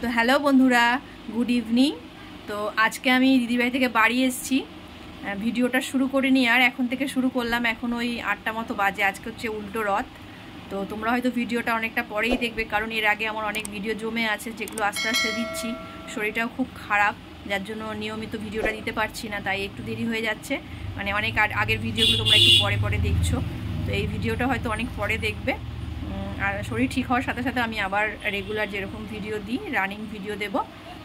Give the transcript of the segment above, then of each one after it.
তো হ্যালো বন্ধুরা, good evening. তো আজকে আমি দিদিবাড়ি থেকে বাড়ি এসেছি। ভিডিওটা শুরু করিনি, আর এখন থেকে শুরু করলাম। এখন ওই 8টা মতো বাজে। আজকে হচ্ছে উল্টো রথ। তো তোমরা হয়তো ভিডিওটা অনেকটা পরেই দেখবে, কারণ এর আগে আমার অনেক ভিডিও জমে আছে যেগুলো আস্তে আস্তে দিচ্ছি। শরীরটাও খুব খারাপ, যার জন্য নিয়মিত ভিডিওটা দিতে পারছি না, তাই একটু দেরি হয়ে যাচ্ছে। মানে অনেক আগের ভিডিওগুলো তোমরা একটু পরে পরে দেখছো, তো এই ভিডিওটা হয়তো অনেক পরে দেখবে। আর শরীর ঠিক হওয়ার সাথে সাথে আমি আবার রেগুলার যেরকম ভিডিও দিই, রানিং ভিডিও দেব।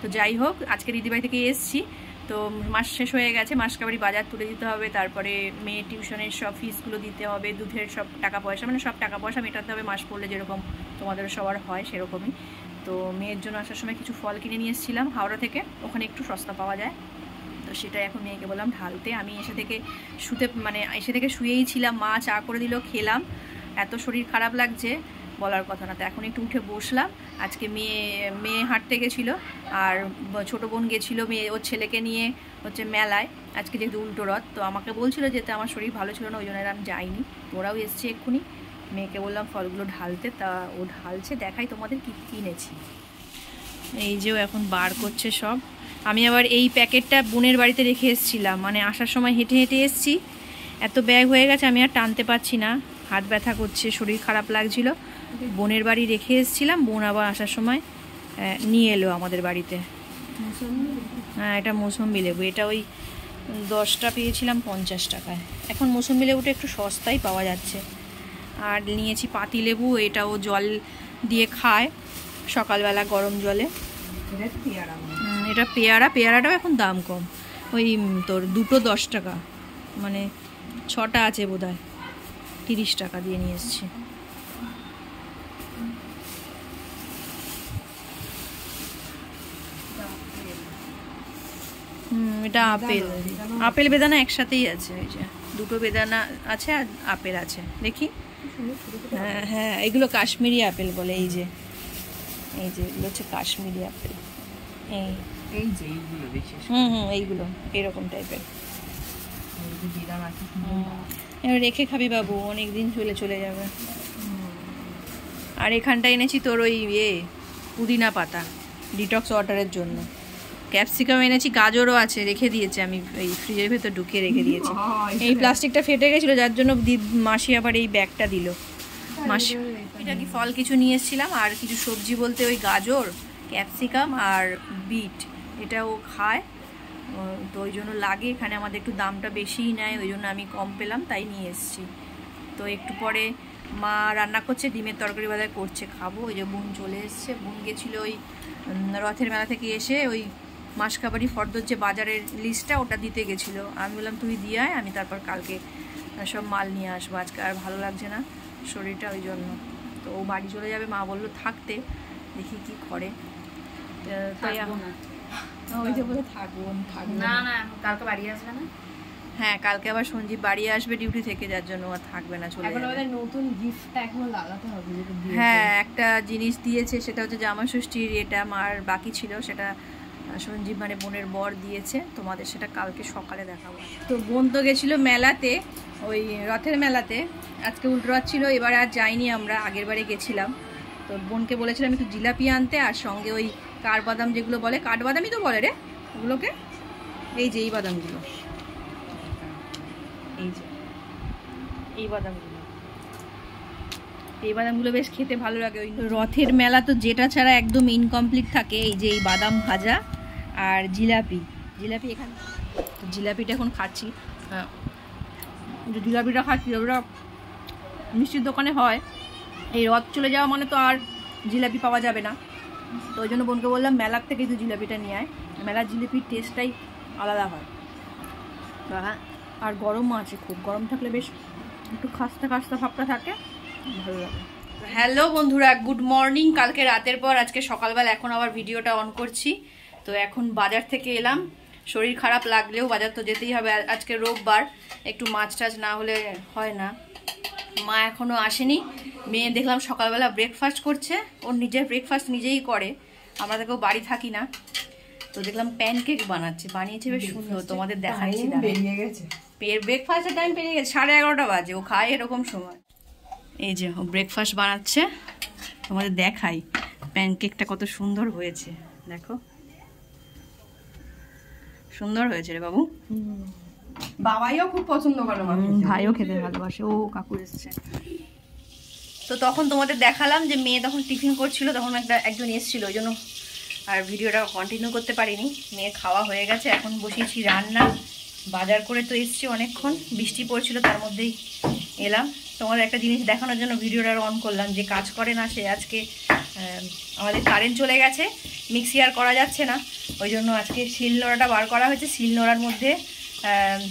তো যাই হোক, আজকে দিদিবাড়ি থেকে এসেছি। তো মাস শেষ হয়ে গেছে, মাসকাবাড়ি বাজার তুলে দিতে হবে, তারপরে মেয়ে টিউশনের সব ফিসগুলো দিতে হবে, দুধের সব টাকা পয়সা, মানে সব টাকা পয়সা মেটাতে হবে মাস পড়লে, যেরকম তোমাদের সবার হয় সেরকমই। তো মেয়ের জন্য আসার সময় কিছু ফল কিনে নিয়ে এসেছিলাম হাওড়া থেকে, ওখানে একটু সস্তা পাওয়া যায়। তো সেটাই এখন মেয়েকে বললাম ঢালতে। আমি এসে থেকে শুয়েই ছিলাম, মা চা করে দিল, খেলাম। এত শরীর খারাপ লাগছে বলার কথা না। তো এখন একটু উঠে বসলাম। আজকে মেয়ে হাঁটতে গেছিলো, আর ছোটো বোন গেছিলো ওর ছেলেকে নিয়ে হচ্ছে মেলায়। আজকে যেহেতু উল্টো রথ, তো আমাকে বলছিল যেতে, আমার শরীর ভালো ছিল না, ওই জন্য আমি যাইনি। ওরাও এসছে এক্ষুনি। মেয়েকে বললাম ফলগুলো ঢালতে, তা ও ঢালছে। দেখাই তোমাদের কী কিনেছি। এই যে ও এখন বার করছে সব। আমি আবার এই প্যাকেটটা বোনের বাড়িতে রেখে এসেছিলাম, মানে আসার সময় হেঁটে হেঁটে এসেছি, এত ব্যাগ হয়ে গেছে আমি আর টানতে পারছি না, হাত ব্যথা করছে, শরীর খারাপ লাগছিল। বোনের বাড়ি রেখে এসেছিলাম, বোন আবার আসার সময় নিয়ে এলো আমাদের বাড়িতে। হ্যাঁ, এটা মৌসুম্বি লেবু। এটা ওই 10টা পেয়েছিলাম 50 টাকায়। এখন মৌসুম্বি লেবুটা একটু সস্তায় পাওয়া যাচ্ছে। আর নিয়েছি পাতি লেবু, এটাও জল দিয়ে খায় সকালবেলা গরম জলে। এটা পেয়ারাটাও এখন দাম কম, ওই তোর দুটো 10 টাকা, মানে 6টা আছে বোধহয়, 30 টাকা দিয়ে নিয়ে এসেছি। এটা আপেল বেদানা একসাথেই আছে। ওই যে দুটো বেদানা আছে আর আপেল আছে, দেখি। হ্যাঁ হ্যাঁ, এগুলো কাশ্মীরি আপেল বলে। এই যে এগুলো হচ্ছে কাশ্মীরি আপেল। এইগুলো এরকম টাইপের। এবার রেখে খাবি বাবু, অনেকদিন চলে যাবে। আর এখানটা এনেছি তোর ওই পুদিনা পাতা, ডিটক্স ওয়াটারের জন্য। ক্যাপসিকাম এনেছি, গাজরও আছে, রেখে দিয়েছি আমি এই ফ্রিজের ভেতর ঢুকিয়ে রেখে দিয়েছি। এই প্লাস্টিকটা ফেটে গেছিলো, যার জন্য মাসি আবার এই ব্যাগটা দিল। মাসি এটা কি ফল কিছু নিয়ে এসেছিলাম, আর কিছু সবজি বলতে ওই গাজর, ক্যাপসিকাম আর বিট, এটাও খায়, তো ওই জন্য লাগে। এখানে আমাদের একটু দামটা বেশিই নেয়, ওই জন্য আমি কম পেলাম, তাই নিয়ে এসেছি। তো একটু পরে মা রান্না করছে, ডিমের তরকারি বাজার করছে, খাবো। ওই যে বোন চলে এসছে। বোন গেছিলো ওই রথের মেলা থেকে এসে ওই মাসকাবাড়ি ফর্দর যে বাজারের লিস্টটা, ওটা দিতে গেছিলো। আমি বললাম তুই দিয়ে আয়, আমি তারপর কালকে সব মাল নিয়ে আসবো। আজকে আর ভালো লাগছে না শরীরটা, ওই জন্য। তো ও বাড়ি চলে যাবে, মা বললো থাকতে, দেখি কি করে। তাই ওই যে বলে থাকবো না, কালকে বাড়ি আসবে না। হ্যাঁ, কালকে আবার সঞ্জীব বাড়ি আসবে ডিউটি থেকে, যার জন্য আর থাকবে না, চলে যাবে। নতুন গিফটটা এখনো লাগাতে হবে। হ্যাঁ, একটা জিনিস দিয়েছে, সেটা হচ্ছে জামা ষষ্ঠীর। এটা আমার বাকি ছিল, সেটা সঞ্জীব মানে বোনের বর দিয়েছে। তোমাদের সেটা কালকে সকালে দেখাবো। তো বোন তো গেছিলো মেলাতে, ওই রথের মেলাতে। আজকে উল্টো রথ ছিল, এবার আর যাইনি আমরা, আগের বারে গেছিলাম। তো বোনকে বলেছিলাম একটু জিলাপি আনতে, আর সঙ্গে ওই কাঠবাদাম যেগুলো বলে, কাঠবাদামই তো বলে রে ওগুলোকে, এই যে এই বাদামগুলো, এই বাদামগুলো বেশ খেতে ভালো লাগে। ওই রথের মেলা তো যেটা ছাড়া একদম ইনকমপ্লিট থাকে, এই যে এই বাদাম ভাজা আর জিলাপি। এখানে তো জিলাপিটা এখন খাচ্ছি। জিলাপিটা খাচ্ছি, ওটা মিষ্টির দোকানে হয়। এই রথ চলে যাওয়া মানে তো আর জিলাপি পাওয়া যাবে না, তো ওই জন্য বোনকে বললাম মেলার থেকে তুই জিলাপিটা নিয়ে আয়। মেলার জিলিপির টেস্টটাই আলাদা হয়। আর গরমও আছে, খুব গরম থাকলে বেশ একটু খাস্তা ভাবটা থাকে, ভালো লাগে। হ্যালো বন্ধুরা, গুড মর্নিং। কালকে রাতের পর আজকে সকালবেলা এখন আবার ভিডিওটা অন করছি। তো এখন বাজার থেকে এলাম, শরীর খারাপ লাগলেও বাজার তো যেতেই হবে। আজকে রোববার, একটু মাছ টাছ না হলে হয় না। মা এখনো আসেনি। মেয়ে দেখলাম সকালবেলা ব্রেকফাস্ট করছে, ওর নিজের ব্রেকফাস্ট নিজেই করে, আমরা তো কেউ বাড়ি থাকি না। তো দেখলাম প্যানকেক বানিয়েছে বেশ সুন্দর, তোমাদের দেখাচ্ছি। ব্রেকফাস্টের টাইম পেরিয়ে গেছে, 11:30 বাজে, ও খায় এরকম সময়। এই যে ও ব্রেকফাস্ট বানাচ্ছে, তোমাদের দেখাই। প্যানকেকটা কত সুন্দর হয়েছে দেখো, সুন্দর হয়েছে রে বাবু। বাবাইও খুব পছন্দ করে, ভাইও খেতে ভালোবাসে। ও কাকু এসছে। তো তখন তোমাদের দেখালাম যে মেয়ে তখন টিফিন করছিল, তখন একজন এসেছিল, ওই জন্য আর ভিডিওটা কন্টিনিউ করতে পারিনি। মেয়ে খাওয়া হয়ে গেছে, এখন বসিয়েছি রান্না। বাজার করে তো এসছি অনেকক্ষণ, বৃষ্টি পড়ছিল, তার মধ্যেই এলাম। তোমাদের একটা জিনিস দেখানোর জন্য ভিডিওটা অন করলাম, যে কাজ করে না সে আজকে আমাদের কারেন্ট চলে গেছে, মিক্সি আর করা যাচ্ছে না, ওই জন্য আজকে শিলনোড়াটা বার করা হয়েছে। শিলনোড়ার মধ্যে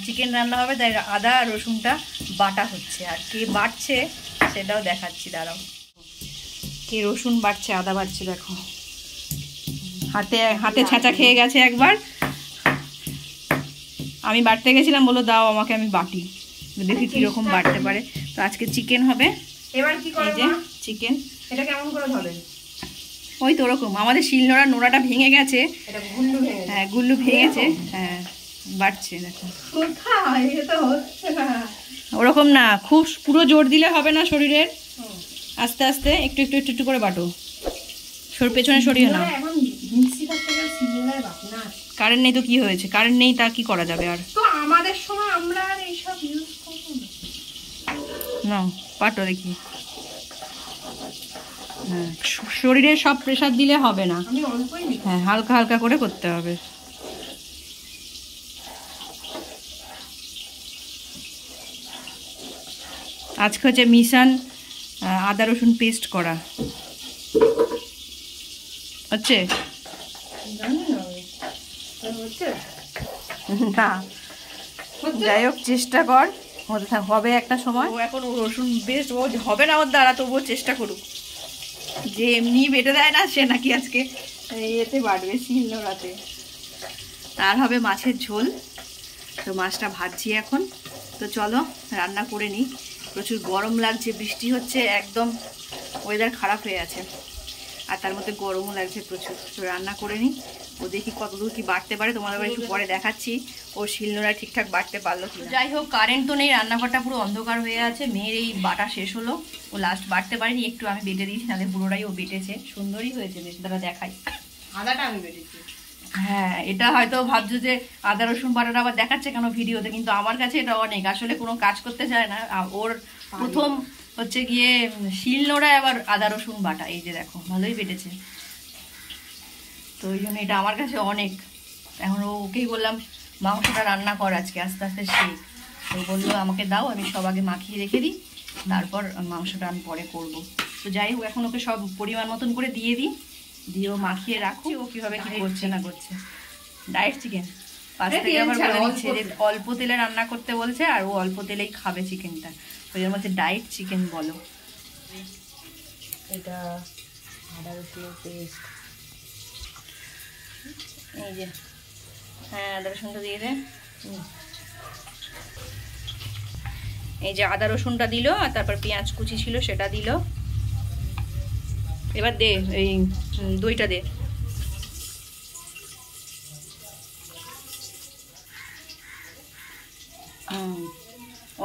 চিকেন রান্না হবে, তাই আদা রসুনটা বাটা হচ্ছে। আর কে বাটছে সেটাও দেখাচ্ছি, দাঁড়াও। কে রসুন বাটছে, আদা বাটছে দেখো। হাতে ছাঁচা খেয়ে গেছে একবার, আমি বাটতে গেছিলাম, বলো দাও আমাকে, আমি বাটি, দেখি কিরকম বাটতে পারে। তো আজকে চিকেন হবে। এবার কি করে যে চিকেন এটা কেমন করে ধরে? ওই তো ওরকম, আমাদের শিলনোড়ার নোড়াটা ভেঙে গেছে। এটা গুল্লু ভেঙে, হ্যাঁ গুল্লু ভেঙেছে। হ্যাঁ বাটছে দেখো। কোথায়? এটা হচ্ছে না ওরকম না, খুব পুরো জোর দিলে হবে না শরীরের, আস্তে আস্তে একটু একটু একটু একটু করে বাটো, পেছনে সরিয়ে না। এখন মিক্সি করতে গেলে শিলনোড়ায় বাটে না। কারেন্ট নেই তো কি হয়েছে, কারেন্ট নেই তা কি করা যাবে আর। তো আমাদের সময় আমরা আর এইসব ইউজ করব না, পাটো দেখি। হ্যাঁ শরীরে সব প্রেসার দিলে হবে না, আমি অল্পই নিই। হ্যাঁ হালকা হালকা করে করতে হবে। আজকে হচ্ছে মিশান আদা রসুন পেস্ট করা হচ্ছে না, যাই হোক চেষ্টা কর, হবে একটা সময়। ও এখন রসুন পেস্ট ও হবে না ওর দ্বারা, তবুও চেষ্টা করুক। যে এমনি বেটে দেয় না সে নাকি আজকে এতে বাটবে, শিলনোড়াতে। তার হবে মাছের ঝোল। তো মাছটা ভাজছি এখন। তো চলো রান্না করে নিই। প্রচুর গরম লাগছে, বৃষ্টি হচ্ছে, একদম ওয়েদার খারাপ হয়ে আছে, আর তার মধ্যে গরমও লাগছে প্রচুর। তো রান্না করে নিই। ও দেখি কতদূর কি বাড়তে পারে, তোমাদের একটু পরে দেখাচ্ছি ও শিলনোড়া ঠিকঠাক বাড়তে পারলো কি। যাই হোক কারেন্ট তো নেই, রান্নাঘরটা পুরো অন্ধকার হয়ে আছে। মেয়ের এই বাটা শেষ হলো, ও লাস্ট বাড়তে পারেনি, একটু আমি বেটে দিয়েছি, তাদের পুরোটাই ও বেটেছে। সুন্দরই হয়েছে বেশ, দাঁড়া দেখাই। আদাটা আমি বেটেছি। হ্যাঁ এটা হয়তো ভাবছো যে আদা রসুন বাটাটা আবার দেখাচ্ছে কেন ভিডিওতে, কিন্তু আমার কাছে এটা অনেক, আসলে কোনো কাজ করতে চায় না। ওর প্রথম হচ্ছে গিয়ে শিলনোড়ায় আবার আদা রসুন বাটা, এই যে দেখো ভালোই বেটেছে। তো ওই জন্য এটা আমার কাছে অনেক। এখন ওকেই বললাম মাংসটা রান্না কর আজকে, আস্তে আস্তে শেখ। তো বললো আমাকে দাও, আমি সব আগে মাখিয়ে রেখে দিই, তারপর মাংসটা আমি পরে করবো। তো যাই হোক এখন ওকে সব পরিমাণ মতন করে দিয়ে দিই, দিয়েও মাখিয়ে রাখো। ও কীভাবে কী করছে না করছে। ডায়েট চিকেন পাশ থেকে আবার বলে দিচ্ছে যে অল্প তেলে রান্না করতে বলছে, আর ও অল্প তেলেই খাবে চিকেনটা, ওই জন্য হচ্ছে ডায়েট চিকেন বলো। এটা আদা রসুন পেস্ট, এই যে হ্যাঁ আদা রসুনটা দিয়ে দে। এই যে আদা রসুনটা দিল, আর তারপর পেঁয়াজ কুচি ছিল সেটা দিল। এবার দে এই দইটা দে।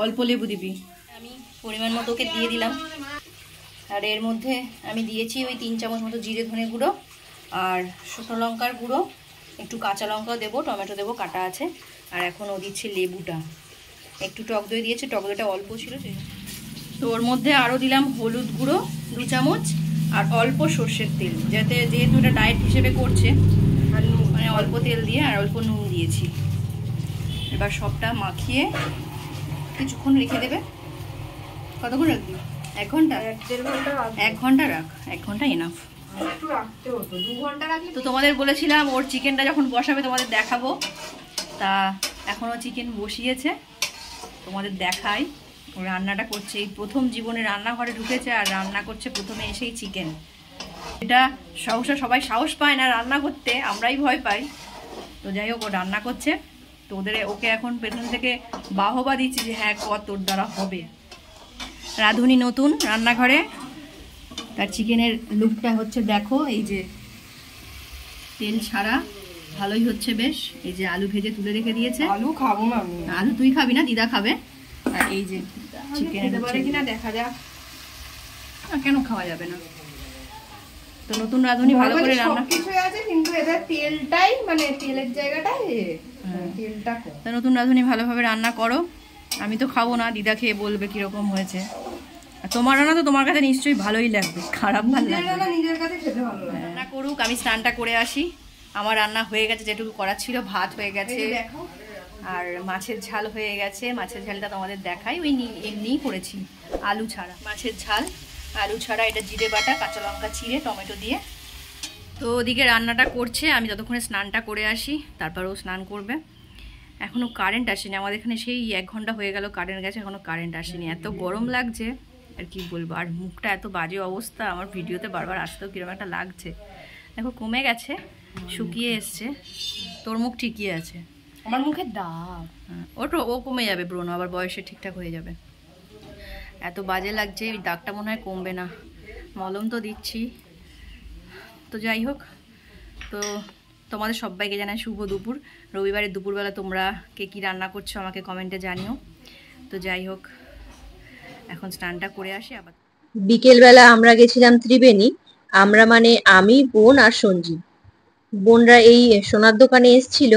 অল্প লেবু দিবি। আমি পরিমাণ মতো ওকে দিয়ে দিলাম। আর এর মধ্যে আমি দিয়েছি ওই 3 চামচ মতো জিরে ধনে গুঁড়ো, আর শুকনো লঙ্কার গুঁড়ো, একটু কাঁচা লঙ্কাও দেবো, টমেটো দেবো কাটা আছে। আর এখন ও দিচ্ছে লেবুটা, একটু টক দই দিয়েছে, টক দইটা অল্প ছিল। তো ওর মধ্যে আরও দিলাম হলুদ গুঁড়ো 2 চামচ, আর অল্প সর্ষের তেল, যাতে যেহেতু এটা ডায়েট হিসেবে করছে, আর মানে অল্প তেল দিয়ে আর অল্প নুন দিয়েছি। এবার সবটা মাখিয়ে কিছুক্ষণ রেখে দেবে। কতক্ষণ রাখবি? 1 ঘন্টা? 1-1.5 ঘন্টা। 1 ঘন্টা রাখ, 1 ঘন্টা এনাফ। একটু রাখতে হতো, 2 ঘন্টা রাখলে। তো তোমাদের বলেছিলাম ওর চিকেনটা যখন বসাবে তোমাদের দেখাবো, তা এখনও চিকেন বসিয়েছে, তোমাদের দেখাই। ও রান্নাটা করছে, এই প্রথম জীবনে রান্নাঘরে ঢুকেছে, আর রান্না করছে প্রথমে এসেই চিকেন। এটা সহসা সবাই সাহস পায় না রান্না করতে, আমরাই ভয় পাই। তো যাই হোক ও রান্না করছে, তো ওকে এখন পেছন থেকে বাহবা দিচ্ছি যে হ্যাঁ কত তোর দ্বারা হবে। রাঁধুনি নতুন রান্নাঘরে, তার চিকেনের লুকটা হচ্ছে দেখো, এই যে তেল ছাড়া, ভালোই হচ্ছে বেশ। এই যে আলু ভেজে তুলে রেখে দিয়েছে। আলু খাবো না আমি। আলু তুই খাবি না, দিদা খাবে। আর এই যে চিকেন খেতে পারে কিনা দেখা যাক। কেন খাওয়া যাবে না। তো তো নতুন রাঁধুনি ভালো করে রান্না কিছু আছে, কিন্তু এদের তেলটাই মানে তেলের জায়গাটাই তেলটা কম। তো নতুন রাঁধুনি ভালোভাবে রান্না করো। আমি তো খাবো না, দিদা খেয়ে বলবে কিরকম হয়েছে। আর তোমার রান্না তো তোমার কাছে নিশ্চয়ই ভালোই লাগবে, খারাপ ভালো লাগবে না? নিজের কাছে খেতে ভালো লাগে। রান্না করুক, আমি স্নানটা করে আসি। আমার রান্না হয়ে গেছে, যেটুকু করার ছিল। ভাত হয়ে গেছে আর মাছের ঝাল হয়ে গেছে। মাছের ঝালটা তোমাদের দেখাই, ওই এমনিই করেছি, আলু ছাড়া। মাছের ঝাল আলু ছাড়া, এটা জিরে বাটা, কাঁচা লঙ্কা চিড়ে, টমেটো দিয়ে। তো ওদিকে রান্নাটা করছে, আমি ততক্ষণে স্নানটা করে আসি, তারপরেও স্নান করবে। এখনও কারেন্ট আসেনি আমাদের এখানে, সেই 1 ঘন্টা হয়ে গেল কারেন্ট গেছে, এখনও কারেন্ট আসেনি। এত গরম লাগছে আর কি বলবো। আর মুখটা এত বাজে অবস্থা, আমার ভিডিওতে বারবার আসতেও কীরকম একটা লাগছে। দেখো কমে গেছে, শুকিয়ে এসছে। তোর মুখ ঠিকই আছে, আমার মুখে দাগ। ও কমে যাবে ব্রণ, আবার বয়সে ঠিকঠাক হয়ে যাবে। এত বাজে লাগছে, এই দাগটা মনে হয় কমবে না। মলম তো দিচ্ছি। তো যাই হোক, তো তোমাদের সবাইকে জানাই শুভ দুপুর। রবিবারের দুপুরবেলা তোমরা কে কী রান্না করছো আমাকে কমেন্টে জানিও। তো যাই হোক, এখন স্নানটা করে আসি আবার। বিকেলবেলা আমরা গেছিলাম ত্রিবেণী। আমরা মানে আমি, বোন আর সঞ্জীব। বোনরা এই সোনার দোকানে এসছিল।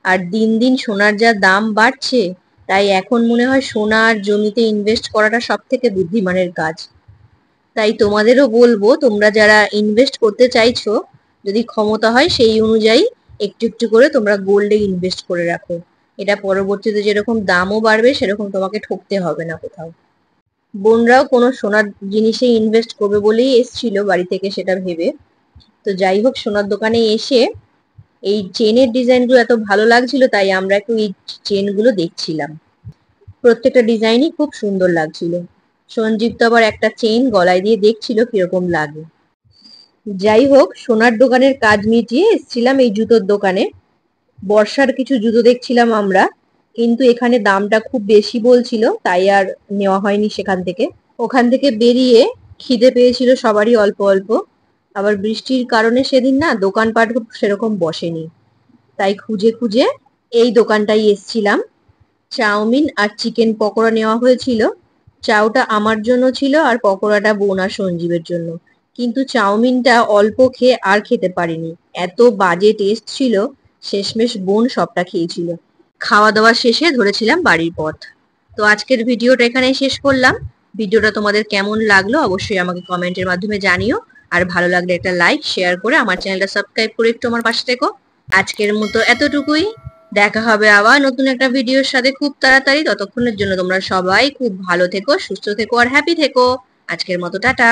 আর দিন দিন সোনার যা দাম বাড়ছে, তাই এখন মনে হয় সোনা আর জমিতে ইনভেস্ট করাটা সব থেকে বুদ্ধিমানের কাজ। তাই তোমাদেরও বলবো, তোমরা যারা ইনভেস্ট করতে চাইছো, যদি ক্ষমতা হয় সেই অনুযায়ী একটু একটু করে তোমরা গোল্ডে ইনভেস্ট করে রাখো। এটা পরবর্তীতে যেরকম দামও বাড়বে, সেরকম তোমাকে ঠকতে হবে না কোথাও। বোনরাও কোনো সোনার জিনিসে ইনভেস্ট করবে বলেই এসছিল বাড়ি থেকে, সেটা ভেবে। তো যাই হোক, সোনার দোকানে এসে এই চেনের ডিজাইনগুলো এত ভালো লাগছিল, তাই আমরা একটু এই চেনগুলো দেখছিলাম। প্রত্যেকটা ডিজাইনই খুব সুন্দর লাগছিল। সঞ্জীব তো আবার একটা চেন গলায় দিয়ে দেখছিল কিরকম লাগে। যাই হোক, সোনার দোকানের কাজ মিটিয়ে এসছিলাম এই জুতোর দোকানে। বর্ষার কিছু জুতো দেখছিলাম আমরা, কিন্তু এখানে দামটা খুব বেশি বলছিল, তাই আর নেওয়া হয়নি সেখান থেকে। ওখান থেকে বেরিয়ে খিদে পেয়েছিল সবারই অল্প অল্প। আবার বৃষ্টির কারণে সেদিন না দোকানপাট সেরকম বসেনি, তাই খুঁজে খুঁজে এই দোকানটাই এসছিলাম। চাউমিন আর চিকেন পকোড়া নেওয়া হয়েছিল। চাউটা আমার জন্য ছিল আর পকোড়াটা বোন আর সঞ্জীবের জন্য। কিন্তু চাউমিনটা অল্প খেয়ে আর খেতে পারিনি, এত বাজে টেস্ট ছিল। শেষমেশ বোন সবটা খেয়েছিল। খাওয়া দাওয়া শেষে ধরেছিলাম বাড়ির পথ। তো আজকের ভিডিওটা এখানেই শেষ করলাম। ভিডিওটা তোমাদের কেমন লাগলো অবশ্যই আমাকে কমেন্টের মাধ্যমে জানিও। আর ভালো লাগলে একটা লাইক শেয়ার করে আমার চ্যানেলটা সাবস্ক্রাইব করে একটু আমার পাশে থেকো। আজকের মতো এতটুকুই। দেখা হবে আবার নতুন একটা ভিডিওর সাথে খুব তাড়াতাড়ি। ততক্ষণের জন্য তোমরা সবাই খুব ভালো থেকো, সুস্থ থেকো আর হ্যাপি থেকো। আজকের মতো টাটা।